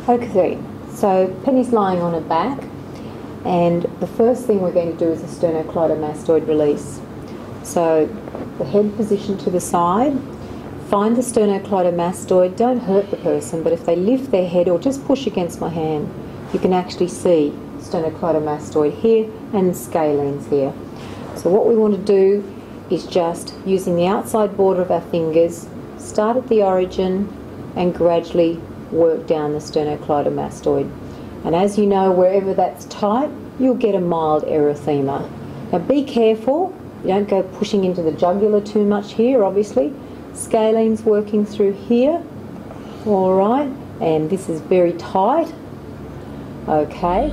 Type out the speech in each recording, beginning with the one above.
Okay, so Penny's lying on her back, and the first thing we're going to do is a sternocleidomastoid release. So the head position to the side, find the sternocleidomastoid, don't hurt the person, but if they lift their head or just push against my hand, you can actually see sternocleidomastoid here and scalenes here. So what we want to do is just using the outside border of our fingers, start at the origin and gradually work down the sternocleidomastoid. And as you know, wherever that's tight, you'll get a mild erythema. Now be careful, you don't go pushing into the jugular too much here, obviously. Scalenes working through here, all right, and this is very tight, okay.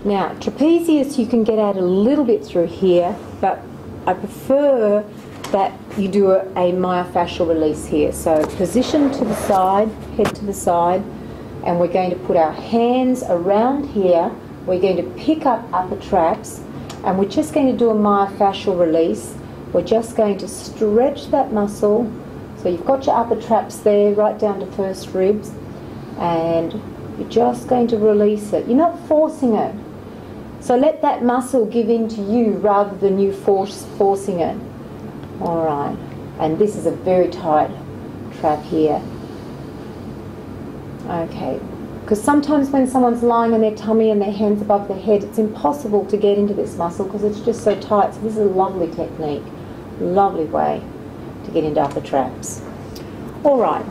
Now, trapezius you can get out a little bit through here, but I prefer that you do a myofascial release here. So position to the side, head to the side, and we're going to put our hands around here. We're going to pick up upper traps, and we're just going to do a myofascial release. We're just going to stretch that muscle. So you've got your upper traps there, right down to first ribs, and you're just going to release it. You're not forcing it. So let that muscle give in to you rather than you forcing it. All right, and this is a very tight trap here. Okay, because sometimes when someone's lying on their tummy and their hands above their head, it's impossible to get into this muscle because it's just so tight. So this is a lovely technique, lovely way to get into upper traps. All right,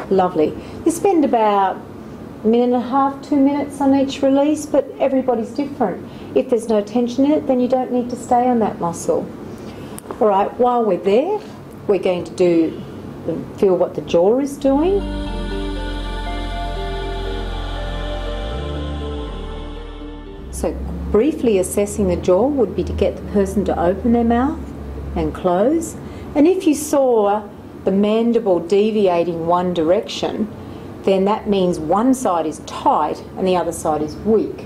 lovely. You spend about a minute and a half, 2 minutes on each release, but everybody's different. If there's no tension in it, then you don't need to stay on that muscle. All right, while we're there, we're going to feel what the jaw is doing. So briefly assessing the jaw would be to get the person to open their mouth and close. And if you saw the mandible deviating one direction, then that means one side is tight and the other side is weak.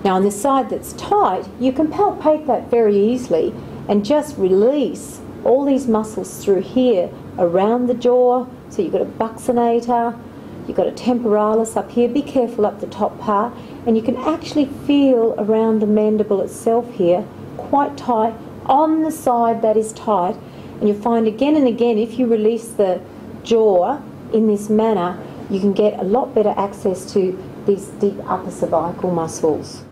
Now on the side that's tight, you can palpate that very easily and just release all these muscles through here around the jaw. So you've got a buccinator, you've got a temporalis up here. Be careful up the top part, and you can actually feel around the mandible itself here, quite tight, on the side that is tight. And you'll find again and again, if you release the jaw in this manner, you can get a lot better access to these deep upper cervical muscles.